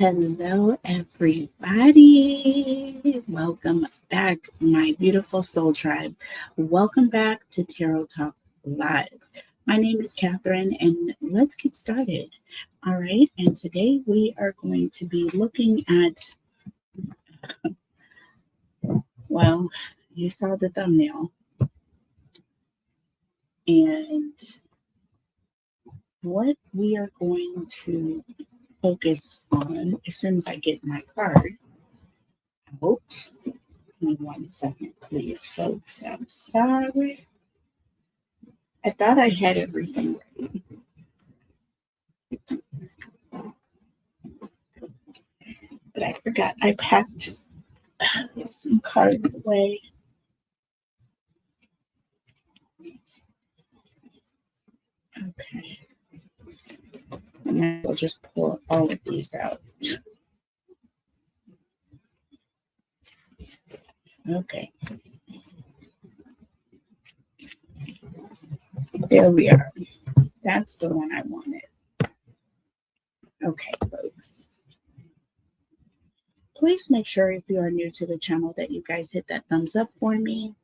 Hello, everybody. Welcome back, my beautiful soul tribe. Welcome back to Tarot Talk Live. My name is Catherine, and let's get started. All right, and today we are going to be looking at, well, you saw the thumbnail, and what we are going to focus on as soon as I get my card out. Give me 1 second, please, folks. I'm sorry. I thought I had everything ready, but I forgot I packed some cards away. Okay. And I'll just pull all of these out. Okay. There we are. That's the one I wanted. Okay, folks. Please make sure if you are new to the channel that you guys hit that thumbs up for me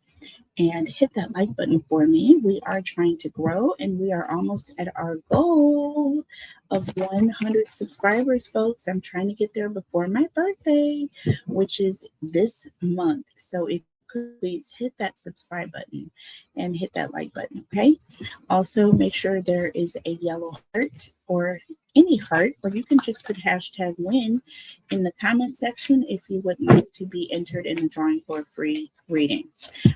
and hit that like button for me. We are trying to grow and we are almost at our goal of 100 subscribers, folks. I'm trying to get there before my birthday, which is this month. So if you could please hit that subscribe button and hit that like button, okay? Also, make sure there is a yellow heart or any heart, or you can just put #win in the comment section if you would like to be entered in the drawing for a free reading.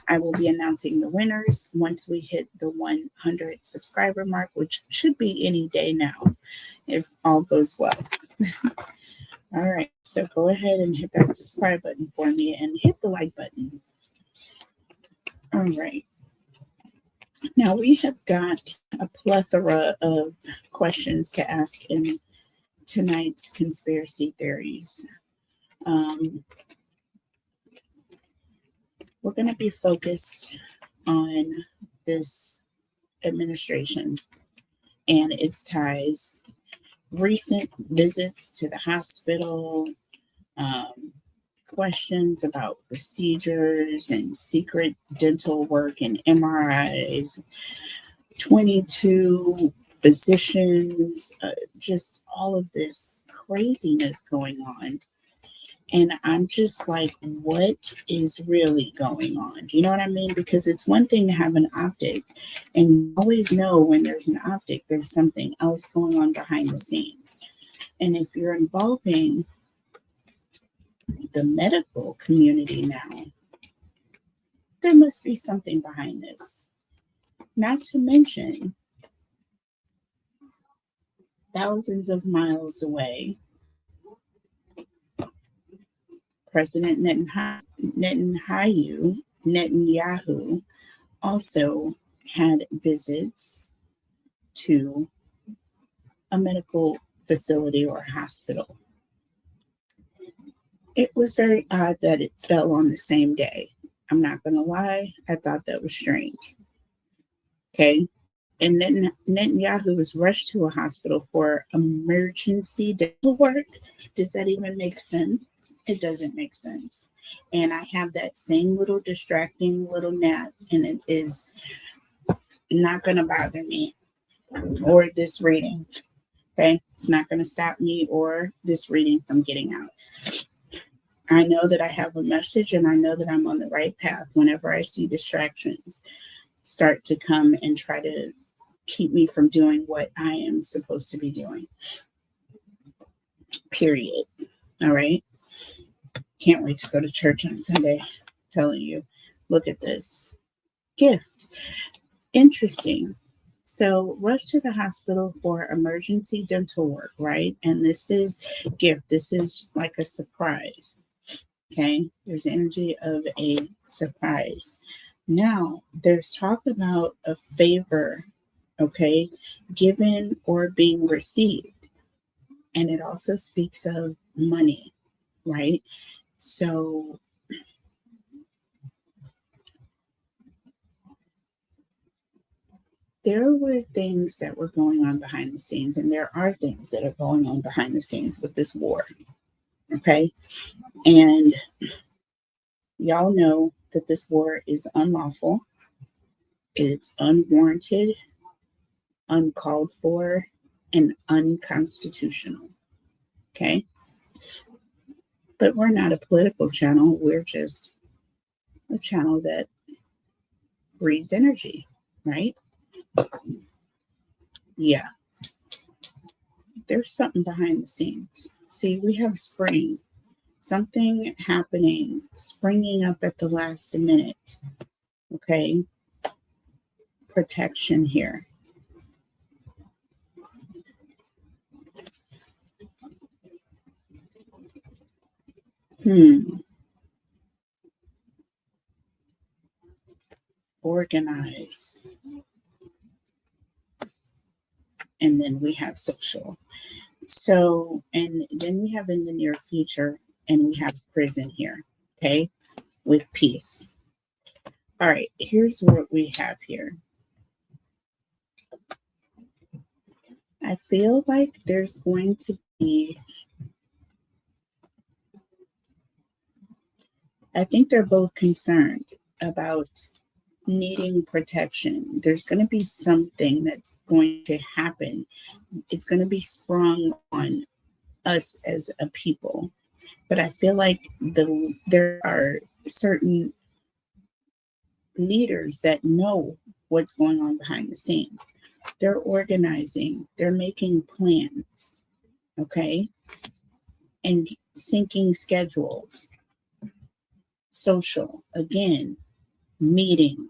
I will be announcing the winners once we hit the 100 subscriber mark, which should be any day now, if all goes well. All right, so go ahead and hit that subscribe button for me and hit the like button. All right. Now we have got a plethora of questions to ask in tonight's conspiracy theories. We're going to be focused on this administration and its ties, recent visits to the hospital, questions about procedures and secret dental work and MRIs, 22 physicians, just all of this craziness going on. And I'm just like, what is really going on? Do you know what I mean? Because it's one thing to have an optic, and you always know when there's an optic, there's something else going on behind the scenes. And if you're involving the medical community now, there must be something behind this. Not to mention, thousands of miles away, President Netanyahu also had visits to a medical facility or hospital. It was very odd that it fell on the same day. I'm not going to lie, I thought that was strange. Okay. And then Netanyahu was rushed to a hospital for emergency dental work. Does that even make sense? It doesn't make sense. And I have that same little distracting little gnat, and it is not going to bother me or this reading. Okay. It's not going to stop me or this reading from getting out. I know that I have a message and I know that I'm on the right path whenever I see distractions start to come and try to keep me from doing what I am supposed to be doing. Period. All right. Can't wait to go to church on Sunday. I'm telling you, look at this gift. Interesting. So, rush to the hospital for emergency dental work, right? And this is gift. This is like a surprise. Okay. There's energy of a surprise. Now, there's talk about a favor, okay, given or being received. And it also speaks of money, right? So there were things that were going on behind the scenes, and there are things that are going on behind the scenes with this war, Okay. And y'all know that this war is unlawful, it's unwarranted, uncalled for, and unconstitutional. Okay. But we're not a political channel. We're just a channel that reads energy, right? Yeah. There's something behind the scenes. See, we have spring, something happening, springing up at the last minute. Okay. Protection here. Organize. And then we have social. So, and then we have in the near future, and we have prison here. Okay. With peace. All right. Here's what we have here. I feel like there's going to be, I think they're both concerned about needing protection. There's going to be something that's going to happen. It's going to be sprung on us as a people. But I feel like there are certain leaders that know what's going on behind the scenes. They're organizing, they're making plans, okay? And syncing schedules. Social, again, meeting,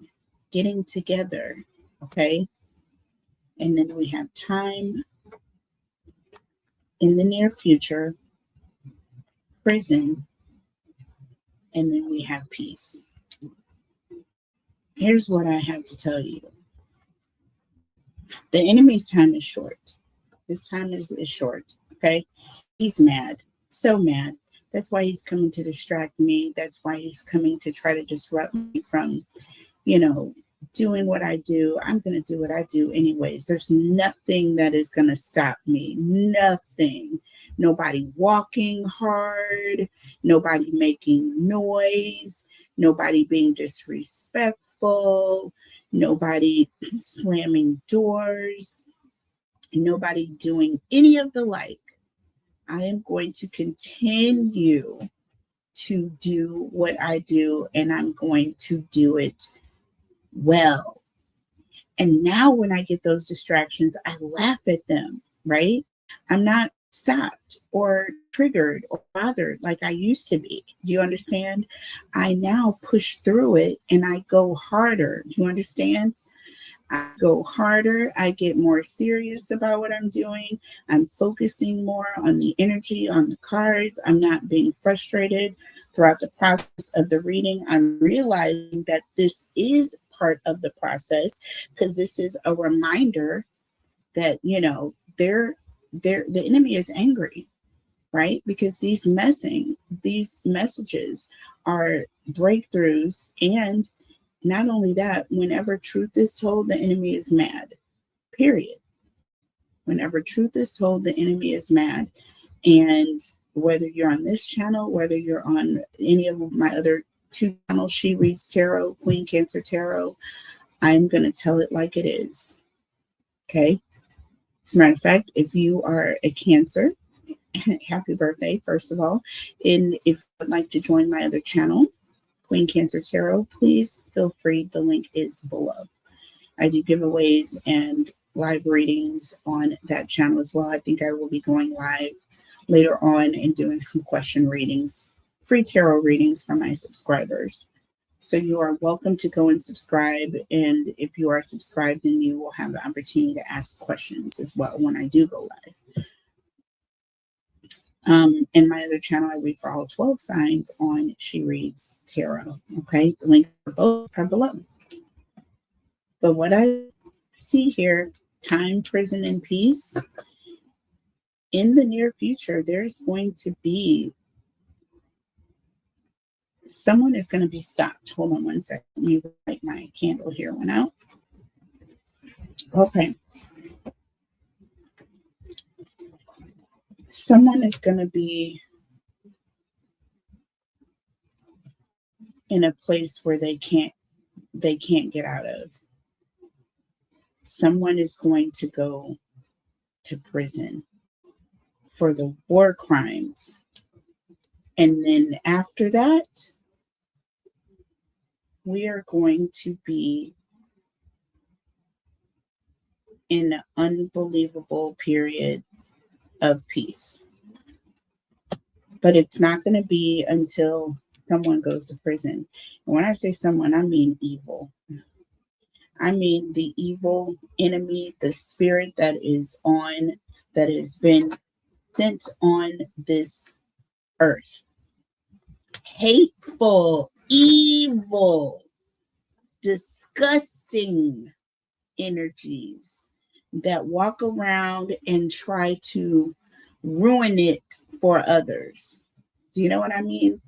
getting together, okay? And then we have time in the near future, prison, and then we have peace. Here's what I have to tell you. The enemy's time is short. His time is short, okay? He's mad, so mad. That's why he's coming to distract me. That's why he's coming to try to disrupt me from, doing what I do. I'm going to do what I do anyways. There's nothing that is going to stop me. Nothing. Nobody walking hard. Nobody making noise. Nobody being disrespectful. Nobody slamming doors. Nobody doing any of the like. I am going to continue to do what I do, and I'm going to do it well. And now when I get those distractions, I laugh at them, right? I'm not stopped or triggered or bothered like I used to be. Do you understand? I now push through it and I go harder. Do you understand? I go harder. I get more serious about what I'm doing. I'm focusing more on the energy, on the cards. I'm not being frustrated throughout the process of the reading. I'm realizing that this is part of the process because this is a reminder that, the enemy is angry, right? Because these messages are breakthroughs. And not only that, whenever truth is told, the enemy is mad, period. Whenever truth is told, the enemy is mad. And whether you're on this channel, whether you're on any of my other two channels, She Reads Tarot, Queen Cancer Tarot, I'm going to tell it like it is. Okay? As a matter of fact, if you are a Cancer, happy birthday, first of all. And if you would like to join my other channel, Queen Cancer Tarot, please feel free. The link is below. I do giveaways and live readings on that channel as well. I think I will be going live later on and doing some question readings, free tarot readings for my subscribers. So you are welcome to go and subscribe. And if you are subscribed, then you will have the opportunity to ask questions as well when I do go live. In my other channel, I read for all 12 signs on She Reads Tarot. Okay, the link for both are below. But what I see here, time, prison, and peace, in the near future, there's going to be someone is going to be stopped. Hold on one second. Let me light my candle here. Went out. Okay. Someone is going to be in a place where they can't get out of. Someone is going to go to prison for the war crimes. And then after that, we are going to be in an unbelievable period of peace. But it's not going to be until someone goes to prison. And when I say someone, I mean evil. I mean the evil enemy, the spirit that has been sent on this earth. Hateful, evil, disgusting energies that walk around and try to ruin it for others. Do you know what I mean?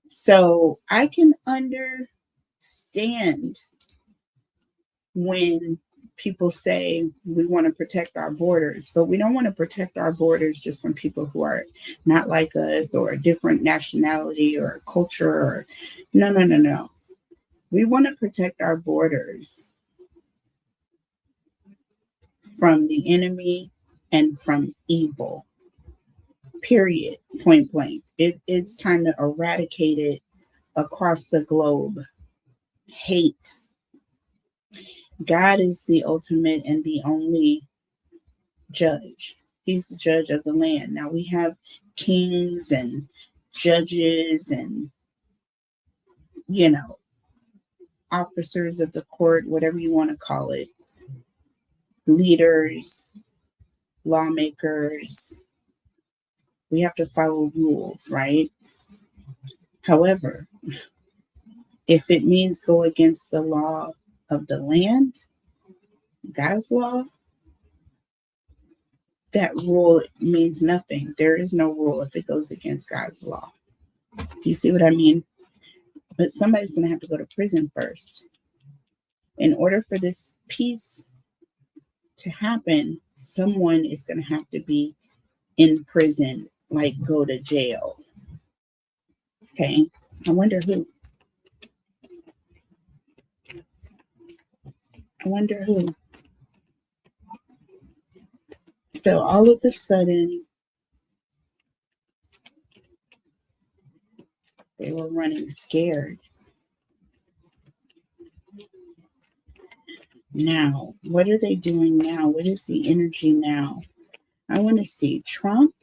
So I can understand when people say we want to protect our borders, but we don't want to protect our borders just from people who are not like us or a different nationality or culture. Or no. We want to protect our borders from the enemy and from evil. Period. Point blank. It's time to eradicate it across the globe. Hate. God is the ultimate and the only judge. He's the judge of the land. Now we have kings and judges and, officers of the court, whatever you want to call it, leaders, lawmakers. We have to follow rules, right? However, if it means go against the law of the land, God's law, that rule means nothing. There is no rule if it goes against God's law. Do you see what I mean? But somebody's going to have to go to prison first. In order for this peace to happen, someone is going to have to be in prison, like go to jail. Okay, I wonder who. So all of a sudden, they were running scared. Now, what are they doing now? What is the energy now? I want to see Trump.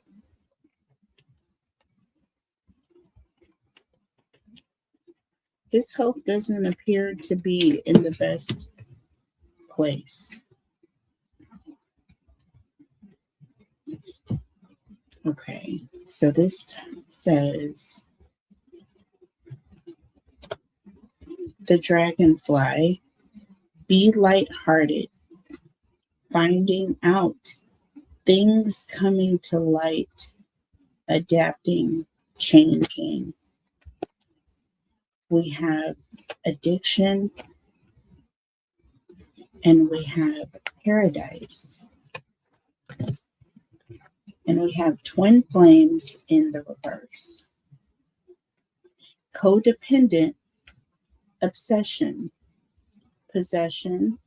His health doesn't appear to be in the best place. Okay, so this says the dragonfly, be lighthearted, finding out things coming to light, adapting, changing. We have addiction and we have paradise. And we have twin flames in the reverse. Codependent, obsession, possession,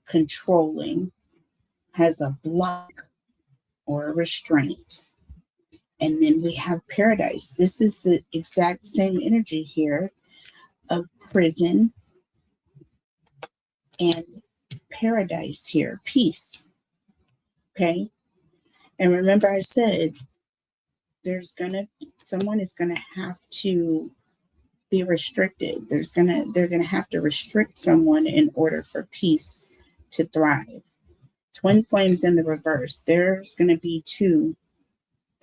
controlling, has a block or a restraint. And then we have paradise. This is the exact same energy here of prison and paradise here, peace. Okay? And remember I said someone is gonna have to be restricted. They're gonna have to restrict someone in order for peace to thrive. Twin flames in the reverse. There's gonna be two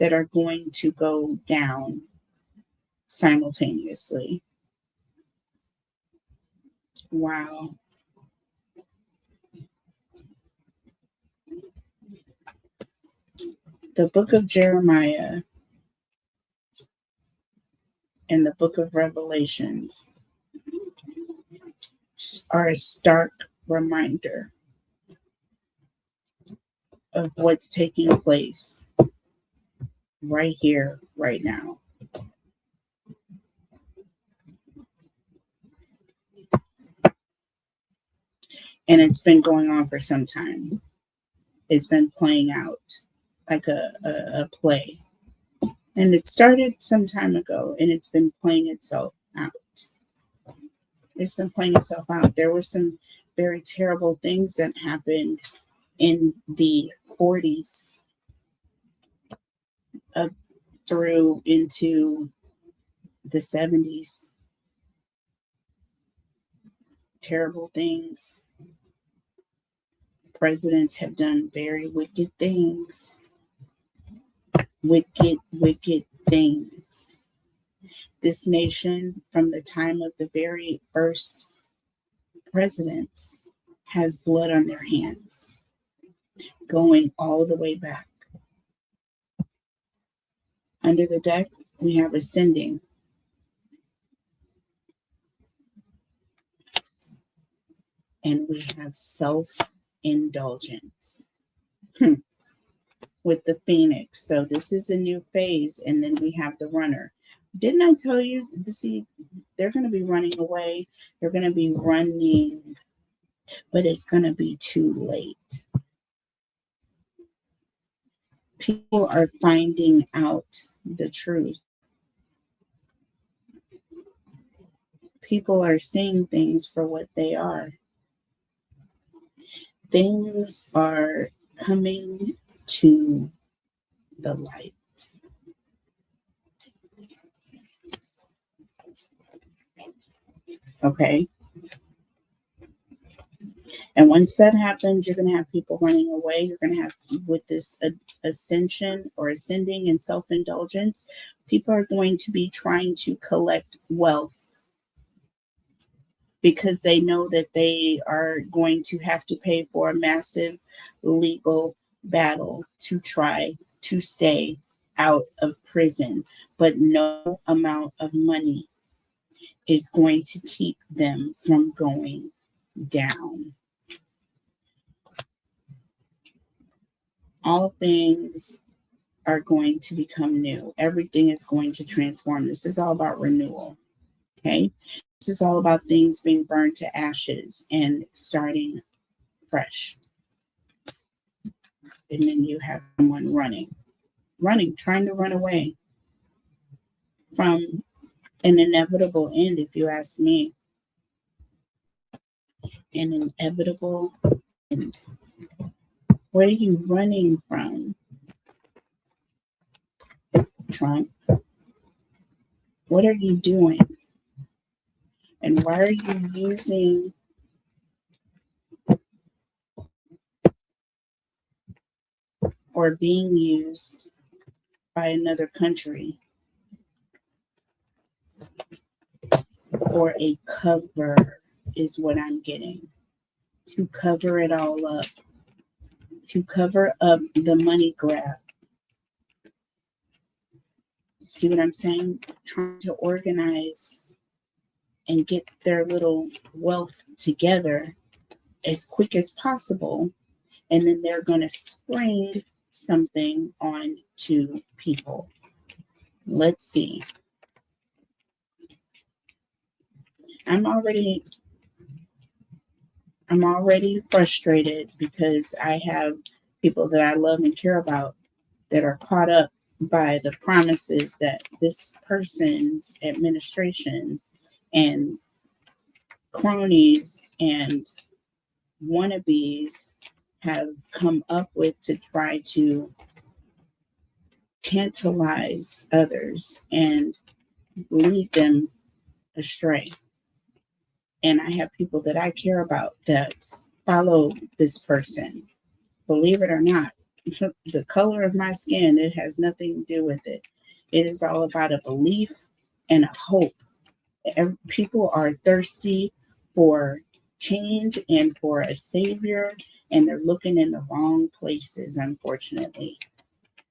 that are going to go down simultaneously. Wow. The book of Jeremiah and the book of Revelations are a stark reminder of what's taking place right here, right now. And it's been going on for some time. It's been playing out like a play. And it started some time ago and it's been playing itself out. It's been playing itself out. There were some very terrible things that happened in the 40s up through into the 70s. Terrible things. Presidents have done very wicked things. Wicked, wicked things. This nation, from the time of the very first presidents, has blood on their hands, going all the way back. Under the deck, we have ascending. And we have self-indulgence with the Phoenix. So this is a new phase. And then we have the runner. Didn't I tell you, see, they're going to be running away. They're going to be running, but it's going to be too late. People are finding out the truth. People are seeing things for what they are. Things are coming to the light. Okay? And once that happens, you're going to have people running away. You're going to have, with this ascension or ascending and self-indulgence, people are going to be trying to collect wealth because they know that they are going to have to pay for a massive legal battle to try to stay out of prison. But no amount of money is going to keep them from going down. All things are going to become new. Everything is going to transform. This is all about renewal. Okay? This is all about things being burned to ashes and starting fresh. And then you have someone running, trying to run away from an inevitable end, if you ask me. An inevitable end. What are you running from, Trump? What are you doing? And why are you using or being used by another country for a cover is what I'm getting. To cover it all up. To cover up the money grab. See what I'm saying? Trying to organize and get their little wealth together as quick as possible. And then they're going to spring something on to people. Let's see. I'm already frustrated because I have people that I love and care about that are caught up by the promises that this person's administration and cronies and wannabes have come up with to try to tantalize others and lead them astray. And I have people that I care about that follow this person. Believe it or not, the color of my skin, it has nothing to do with it. It is all about a belief and a hope. People are thirsty for change and for a savior, and they're looking in the wrong places, unfortunately,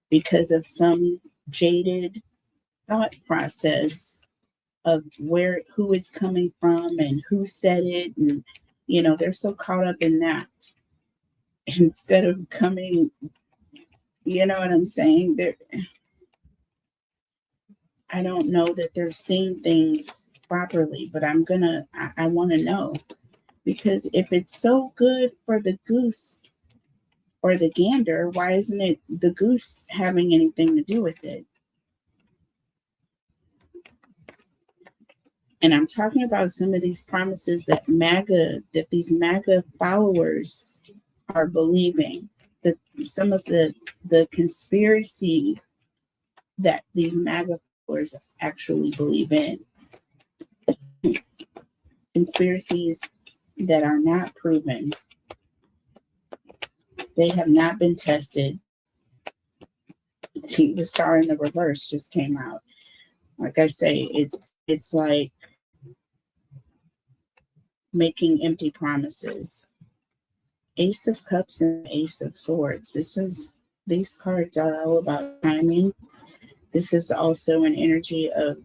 because of some jaded thought process of who it's coming from and who said it. And, they're so caught up in that instead of coming, you know what I'm saying? I don't know that they're seeing things properly, but I want to know. Because if it's so good for the goose or the gander, why isn't it the goose having anything to do with it? And I'm talking about some of these promises that these MAGA followers are believing. That some of the conspiracy that these MAGA followers actually believe in. Conspiracies that are not proven. They have not been tested. The star in the reverse just came out. Like I say, it's like making empty promises. Ace of Cups and Ace of Swords. These cards are all about timing. This is also an energy of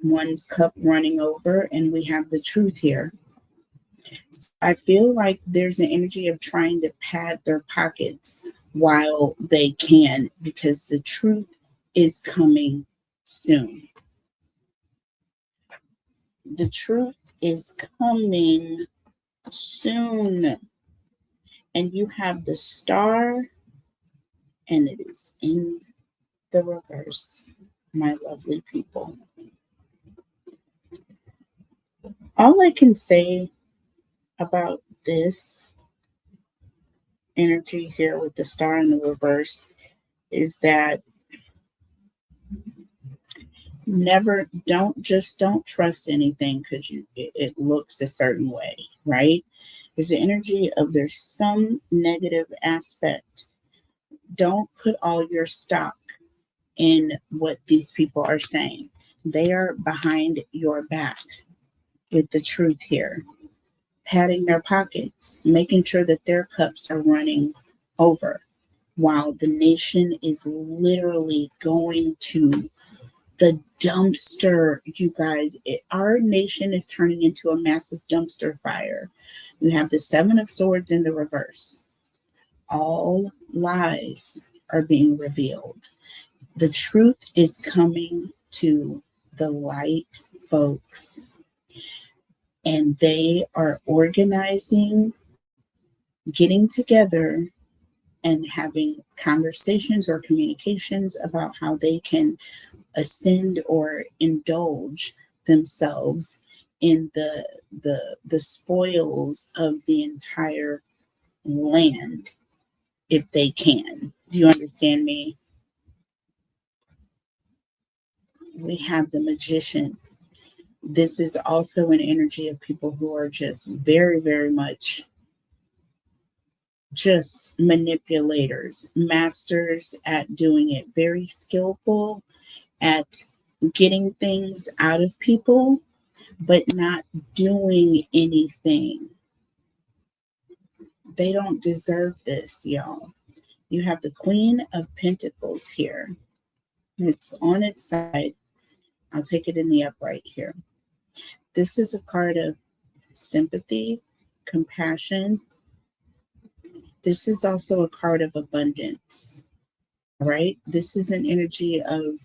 one's cup running over, and we have the truth here. I feel like there's an energy of trying to pad their pockets while they can, because the truth is coming soon. The truth is coming soon. And you have the star, and it is in the reverse, my lovely people. All I can say about this energy here with the star in the reverse is that don't trust anything because it looks a certain way, right? There's an energy of there's some negative aspect. Don't put all your stock in what these people are saying. They are behind your back with the truth here, patting their pockets, making sure that their cups are running over, while the nation is literally going to the dumpster, you guys. Our nation is turning into a massive dumpster fire. You have the Seven of Swords in the reverse. All lies are being revealed. The truth is coming to the light, folks. And they are organizing, getting together, and having conversations or communications about how they can ascend or indulge themselves in the spoils of the entire land if they can. Do you understand me? We have the Magician. This is also an energy of people who are just very, very much just manipulators, masters at doing it, very skillful at getting things out of people, but not doing anything. They don't deserve this, y'all. You have the Queen of Pentacles here. It's on its side. I'll take it in the upright here. This is a card of sympathy, compassion. This is also a card of abundance, right? This is an energy of,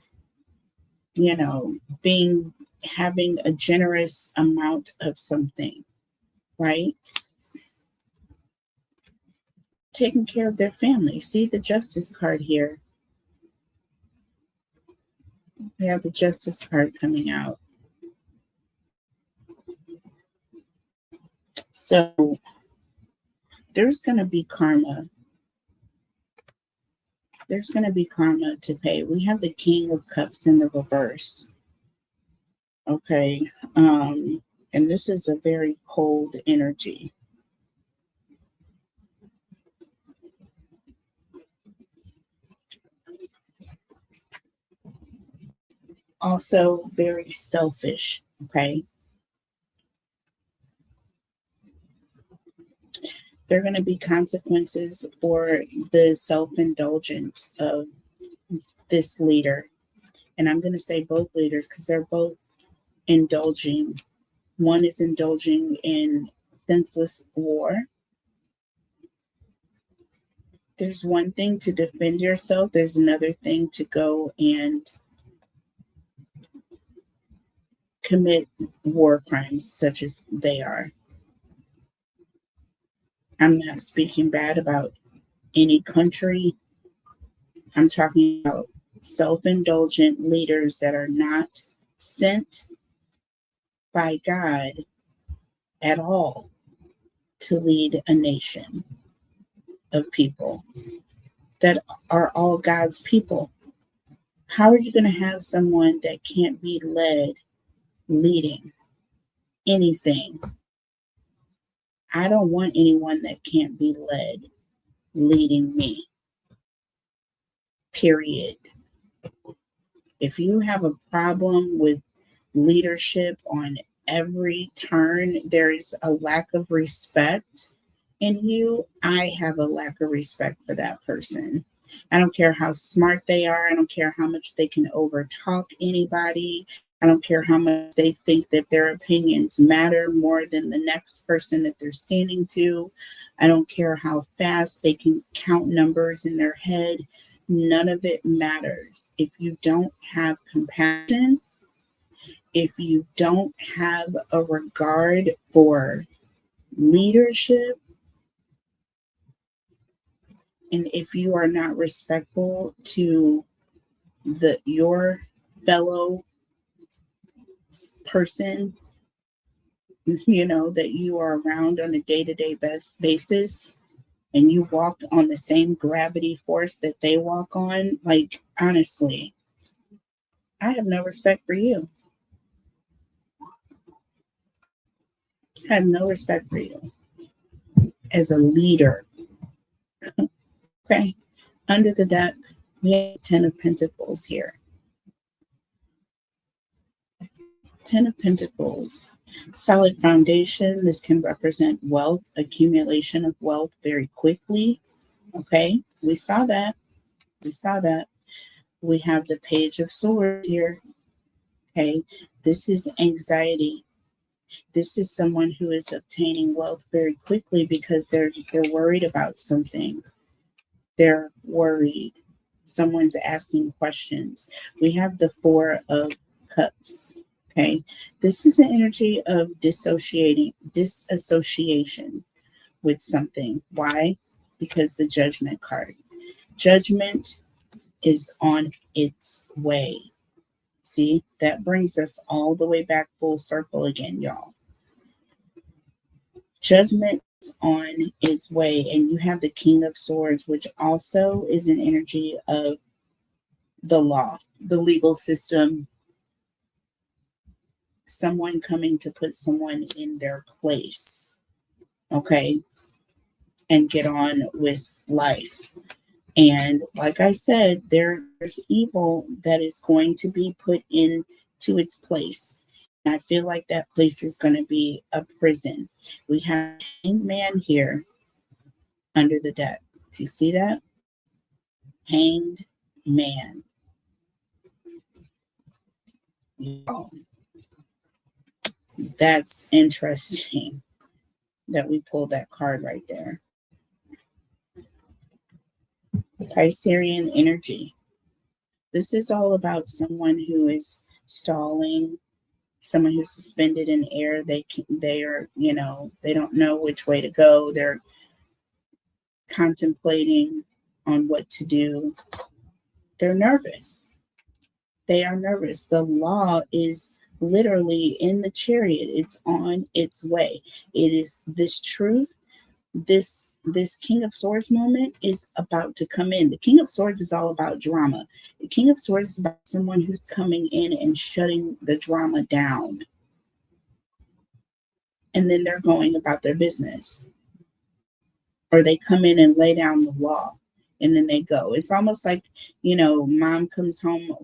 having a generous amount of something, right? Taking care of their family. See the Justice card here. We have the Justice card coming out. So there's going to be karma. There's going to be karma to pay. We have the King of Cups in the reverse. Okay. And this is a very cold energy. Also very selfish. Okay. There are going to be consequences for the self-indulgence of this leader. And I'm going to say both leaders because they're both indulging. One is indulging in senseless war. There's one thing to defend yourself. There's another thing to go and commit war crimes such as they are. I'm not speaking bad about any country. I'm talking about self-indulgent leaders that are not sent by God at all to lead a nation of people that are all God's people. How are you going to have someone that can't be led leading anything? I don't want anyone that can't be led leading me, period. If you have a problem with leadership on every turn, there is a lack of respect in you. I have a lack of respect for that person. I don't care how smart they are. I don't care how much they can overtalk anybody. I don't care how much they think that their opinions matter more than the next person that they're standing to. I don't care how fast they can count numbers in their head. None of it matters. If you don't have compassion, if you don't have a regard for leadership, and if you are not respectful to your fellow person, that you are around on a day-to-day basis, and you walk on the same gravity force that they walk on, like, honestly, I have no respect for you. I have no respect for you as a leader. Okay. Under the deck, we have 10 of Pentacles here. 10 of Pentacles. Solid foundation. This can represent wealth, accumulation of wealth very quickly. Okay. We saw that. We have the Page of Swords here. Okay. This is anxiety. This is someone who is obtaining wealth very quickly because they're worried about something. They're worried. Someone's asking questions. We have the Four of Cups. Okay. This is an energy of disassociation with something. Why? Because the Judgment card. Judgment is on its way. See, that brings us all the way back full circle again, y'all. Judgment is on its way, and you have the King of Swords, which also is an energy of the law, the legal system, someone coming to put someone in their place, okay, and get on with life. And like I said, there's evil that is going to be put into its place. And I feel like that place is going to be a prison. We have Hanged Man here under the deck. Do you see that? Hanged Man. Oh, that's interesting that we pulled that card right there. Piscean energy. This is all about someone who is stalling, someone who's suspended in air. They are, they don't know which way to go. They're contemplating on what to do. They're nervous. They are nervous. The law is literally in the Chariot. It's on its way. It is this truth. This King of Swords moment is about to come in. The King of Swords is all about drama. The King of Swords is about someone who's coming in and shutting the drama down. And then they're going about their business. Or they come in and lay down the law and then they go. It's almost like, mom comes home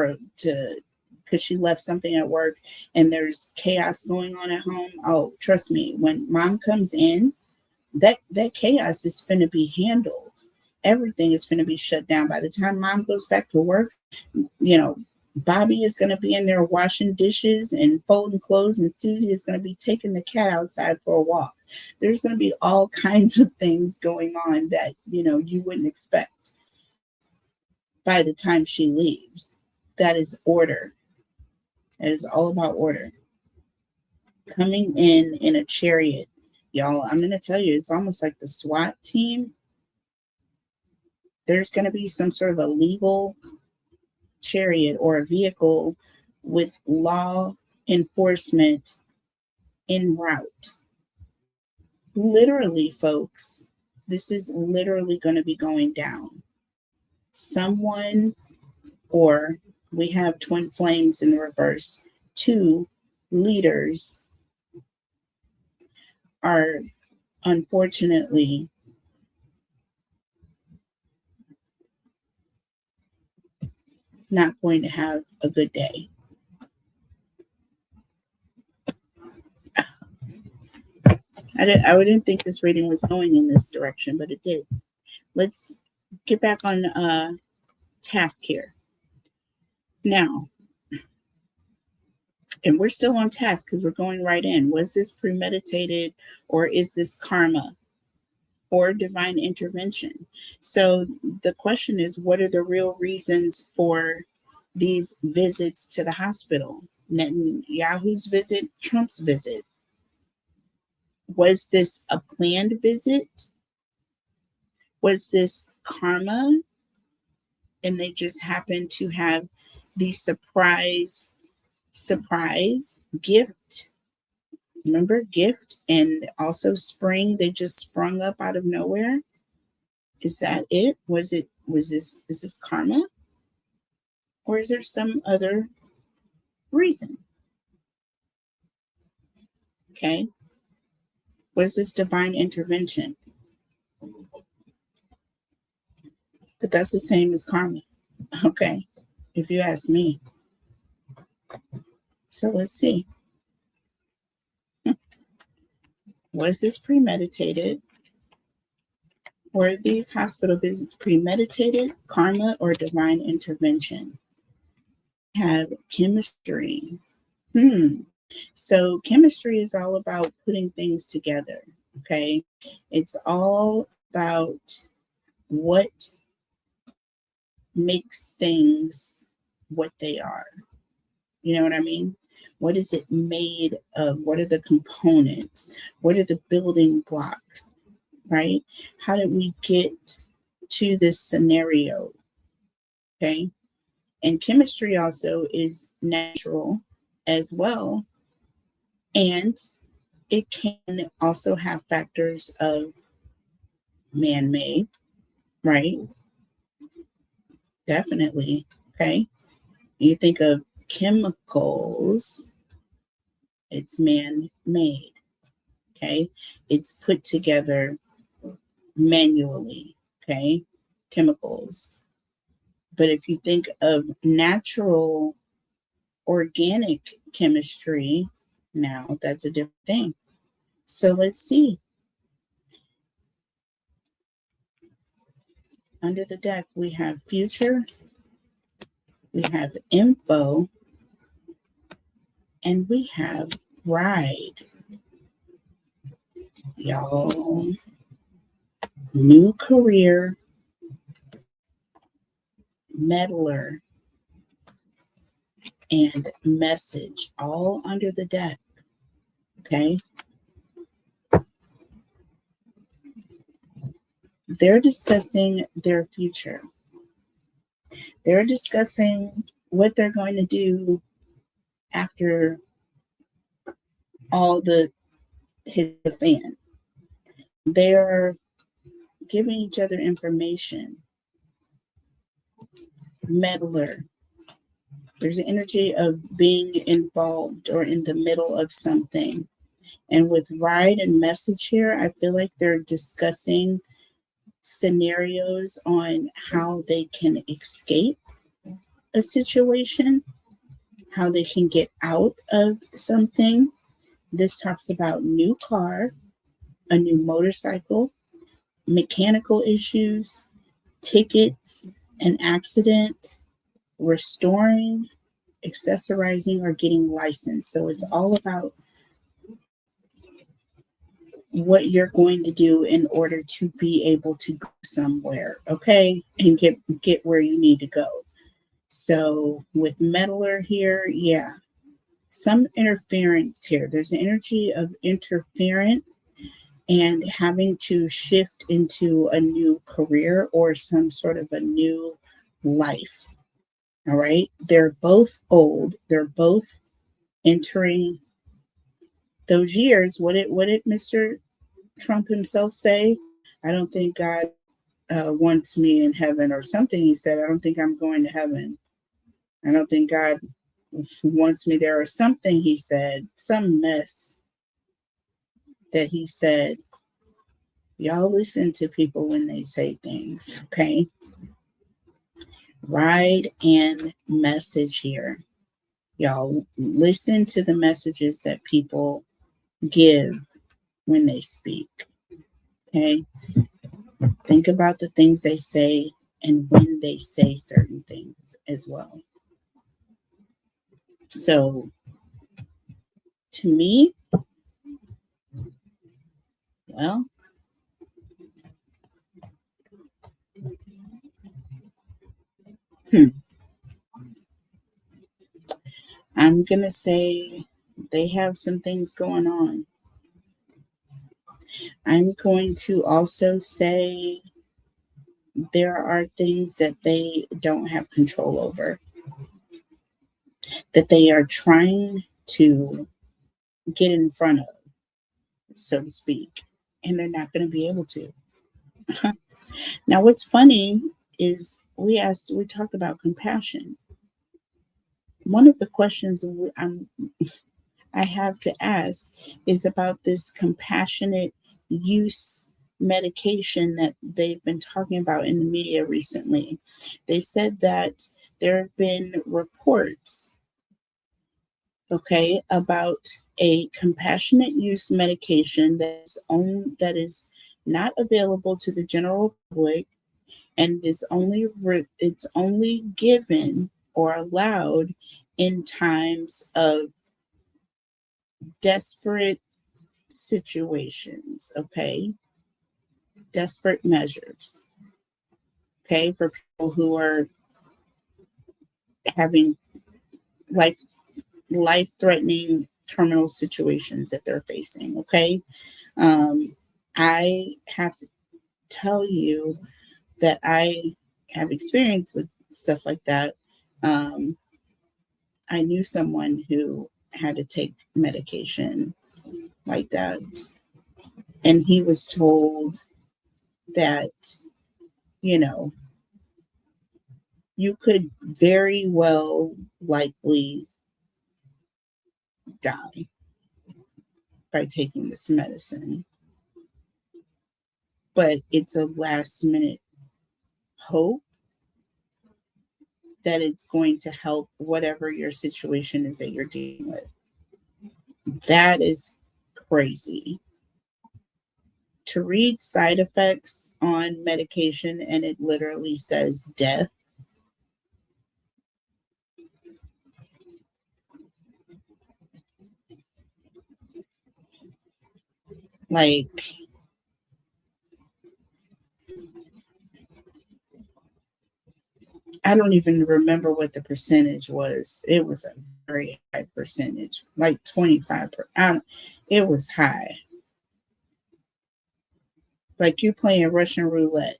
because she left something at work and there's chaos going on at home. Oh, trust me, when mom comes in, that chaos is finna be handled. Everything is finna be shut down. By the time mom goes back to work, Bobby is going to be in there washing dishes and folding clothes, and Susie is going to be taking the cat outside for a walk. There's going to be all kinds of things going on that, you wouldn't expect by the time she leaves. That is order. It is all about order. Coming in a chariot. Y'all, I'm going to tell you, it's almost like the SWAT team. There's going to be some sort of a legal chariot or a vehicle with law enforcement en route. Literally, folks, this is literally going to be going down. Someone, or we have twin flames in reverse, two leaders are unfortunately not going to have a good day. I didn't think this reading was going in this direction, but it did. Let's get back on task here. Now, and we're still on task because we're going right in. Was this premeditated, or is this karma or divine intervention? So the question is, what are the real reasons for these visits to the hospital? Netanyahu's visit, Trump's visit. Was this a planned visit? Was this karma? And they just happened to have the surprise gift. Remember, gift, and also spring, they just sprung up out of nowhere. Is that it? Is this karma? Or is there some other reason? Okay. Was this divine intervention? But that's the same as karma. Okay. If you ask me. So let's see. Was this premeditated? Were these hospital visits premeditated, karma, or divine intervention? Have chemistry. So chemistry is all about putting things together, okay? It's all about what makes things what they are. You know what I mean? What is it made of? What are the components? What are the building blocks, right? How did we get to this scenario, okay? And chemistry also is natural as well. And it can also have factors of man-made, right? Definitely, okay? You think of chemicals, it's man-made, okay? It's put together manually, okay? Chemicals. But if you think of natural organic chemistry, now that's a different thing. So let's see. Under the deck, we have future, we have info, and we have ride. Y'all, new career, meddler, and message, all under the deck, okay? They're discussing their future. They're discussing what they're going to do after all hit the fan. They're giving each other information. Meddler. There's an energy of being involved or in the middle of something. And with ride and message here, I feel like they're discussing scenarios on how they can escape a situation, how they can get out of something. This talks about new car, a new motorcycle, mechanical issues, tickets, an accident, restoring, accessorizing, or getting licensed. So it's all about what you're going to do in order to be able to go somewhere, okay, and get where you need to go. So with meddler here, yeah, some interference here. There's an energy of interference and having to shift into a new career or some sort of a new life. All right. They're both old. They're both entering those years. What did Mr. Trump himself say? I don't think God wants me in heaven, or something. He said, I don't think I'm going to heaven. I don't think God wants me there, or something. He said some mess that he said. Y'all listen to people when they say things, okay? Ride and message here. Y'all listen to the messages that people give when they speak, okay? Think about the things they say and when they say certain things as well. So, to me, well, I'm going to say they have some things going on. I'm going to also say there are things that they don't have control over, that they are trying to get in front of, so to speak, and they're not going to be able to. Now, what's funny is we talked about compassion. One of the questions I have to ask is about this compassionate use medication that they've been talking about in the media recently. They said that there have been reports, okay, about a compassionate use medication that is not available to the general public, and it's only given or allowed in times of desperate situations, okay? Desperate measures, okay, for people who are having life-threatening terminal situations that they're facing, okay? I have to tell you that I have experience with stuff like that. I knew someone who had to take medication like that, and he was told that, you know, you could very well likely die by taking this medicine, but it's a last minute hope that it's going to help whatever your situation is that you're dealing with. That is crazy. To read side effects on medication and it literally says death. Like, I don't even remember what the percentage was. It was a very high percentage, like 25%. It was high. Like you're playing Russian roulette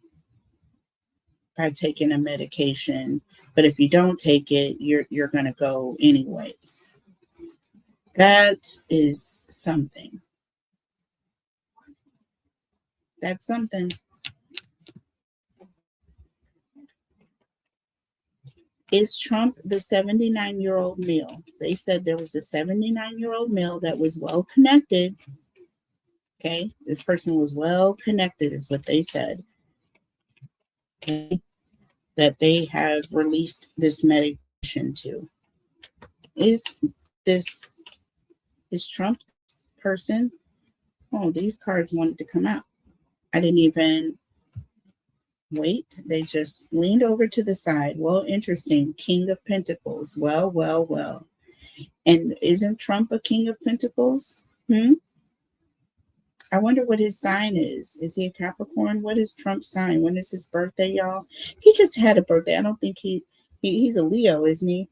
by taking a medication, but if you don't take it, you're gonna go anyways. That is something. That's something. Is Trump the 79-year-old male? They said there was a 79-year-old male that was well connected. Okay, this person was well connected, is what they said. Okay, that they have released this medication to. Is this Trump person? Oh, these cards wanted to come out. I didn't even wait. They just leaned over to the side. Well, interesting. King of Pentacles. Well, well, well. And isn't Trump a King of Pentacles? I wonder what his sign is. Is he a Capricorn? What is Trump's sign? When is his birthday, y'all? He just had a birthday. I don't think he's a Leo, isn't he?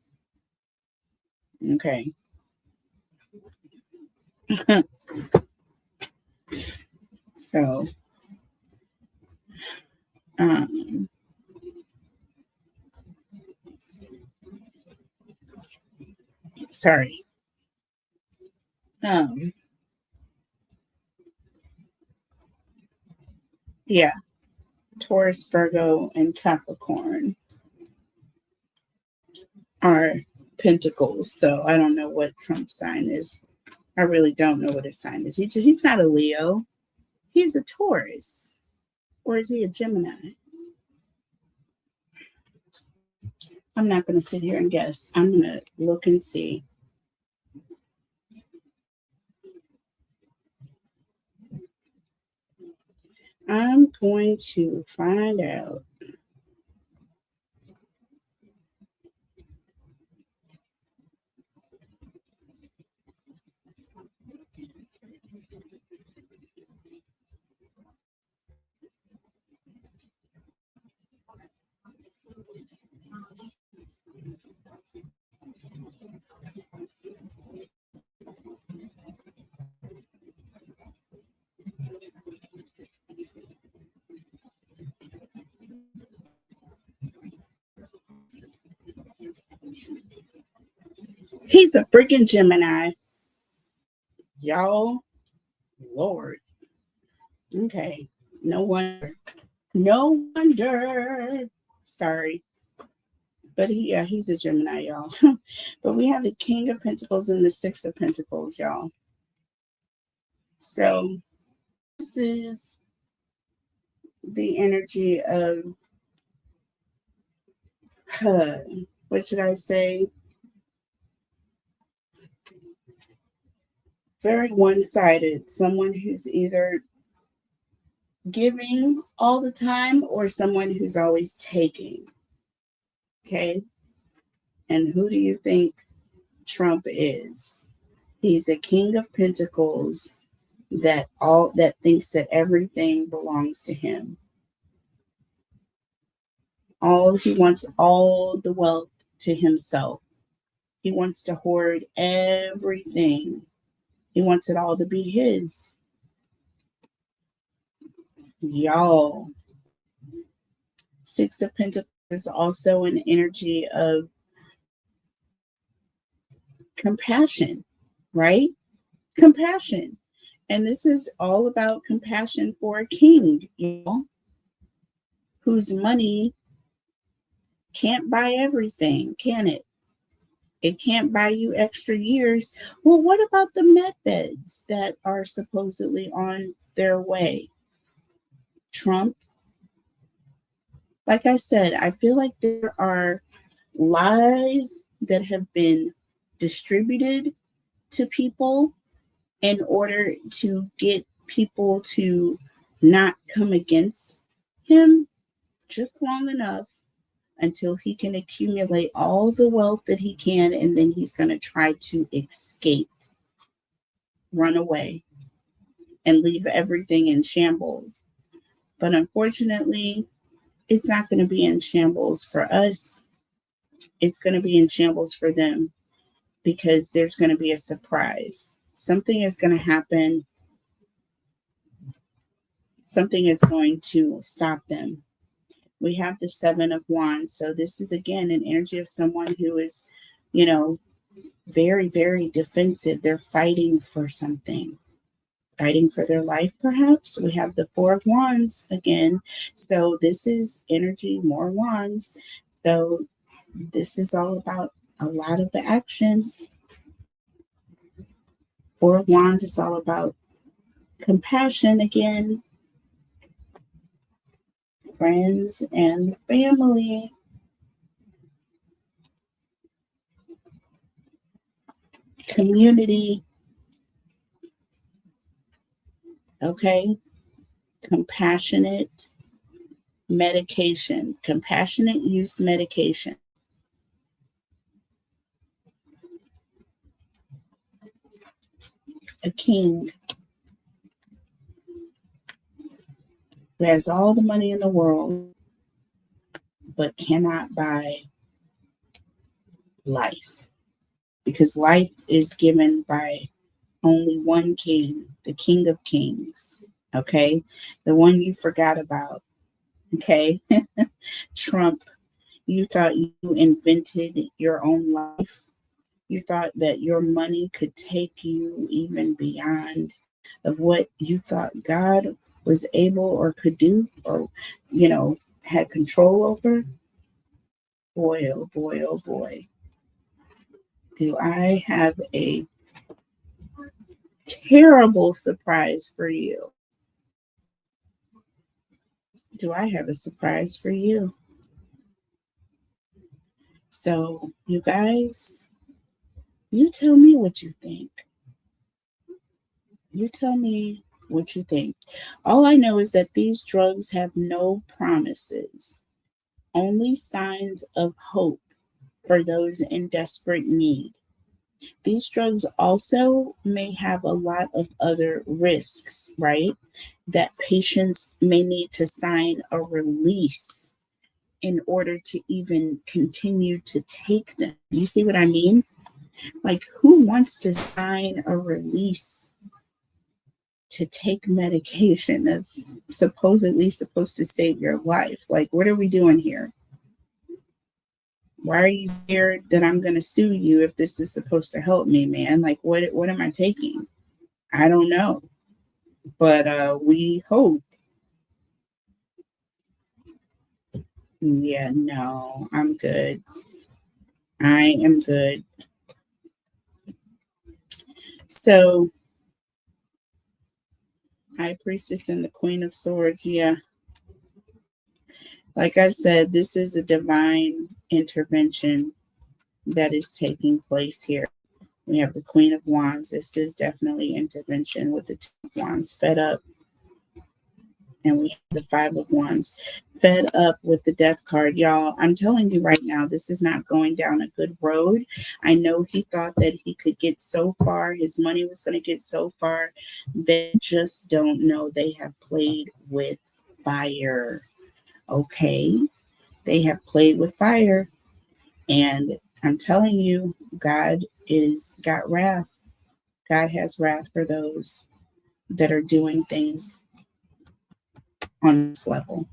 Okay. So, um, sorry. Um, yeah, Taurus, Virgo, and Capricorn are pentacles. So I don't know what Trump's sign is. I really don't know what his sign is. He's not a Leo. He's a Taurus. Or is he a Gemini? I'm not going to sit here and guess. I'm going to look and see. I'm going to find out. He's a freaking Gemini. Y'all, Lord. Okay. No wonder. No wonder. Sorry. But he's a Gemini, y'all. But we have the King of Pentacles and the Six of Pentacles, y'all. So this is the energy of, what should I say? Very one-sided. Someone who's either giving all the time or someone who's always taking. Okay. And who do you think Trump is? He's a King of Pentacles that thinks that everything belongs to him. He wants all the wealth to himself. He wants to hoard everything. He wants it all to be his. Y'all. Six of Pentacles is also an energy of compassion, right? Compassion. And this is all about compassion for a king, whose money can't buy everything, can it? It can't buy you extra years. Well, what about the med beds that are supposedly on their way? Trump, like I said, I feel like there are lies that have been distributed to people in order to get people to not come against him just long enough until he can accumulate all the wealth that he can, and then he's going to try to escape, run away, and leave everything in shambles. But unfortunately, it's not going to be in shambles for us. It's going to be in shambles for them because there's going to be a surprise. Something is going to happen. Something is going to stop them. We have the Seven of Wands. So this is, again, an energy of someone who is, very, very defensive. They're fighting for something, fighting for their life, perhaps. We have the Four of Wands again. So this is energy, more wands. So this is all about a lot of the action. Four of Wands is all about compassion again. Friends and family. Community. Okay. Compassionate medication. Compassionate use medication. A king who has all the money in the world but cannot buy life, because life is given by Only one king, the King of Kings. Okay. The one you forgot about. Okay. Trump, you thought you invented your own life. You thought that your money could take you even beyond of what you thought God was able or could do or, had control over. Boy, oh boy, oh boy. Do I have a terrible surprise for you? Do I have a surprise for you? So, you guys, you tell me what you think. You tell me what you think. All I know is that these drugs have no promises, only signs of hope for those in desperate need. These drugs also may have a lot of other risks, right? That patients may need to sign a release in order to even continue to take them. You see what I mean? Like, who wants to sign a release to take medication that's supposedly supposed to save your life? Like, what are we doing here? Why are you scared that I'm going to sue you if this is supposed to help me, man? Like, what am I taking? I don't know. But we hope. Yeah, no, I'm good. I am good. So, High Priestess and the Queen of Swords, yeah. Like I said, this is a divine intervention that is taking place here. We have the Queen of Wands. This is definitely intervention with the Ten of Wands fed up. And we have the Five of Wands fed up with the Death card. Y'all, I'm telling you right now, this is not going down a good road. I know he thought that he could get so far, his money was going to get so far. They just don't know. They have played with fire. Okay? They have played with fire. And I'm telling you, God is got wrath. God has wrath for those that are doing things on this level.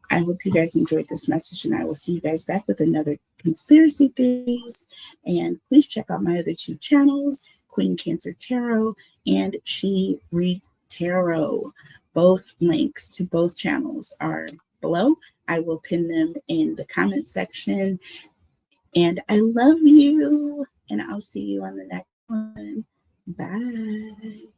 I hope you guys enjoyed this message, and I will see you guys back with another conspiracy theories. And please check out my other two channels, Queen Cancer Tarot and She Reads Tarot. Both links to both channels are below. I will pin them in the comment section. And I love you, and I'll see you on the next one. Bye.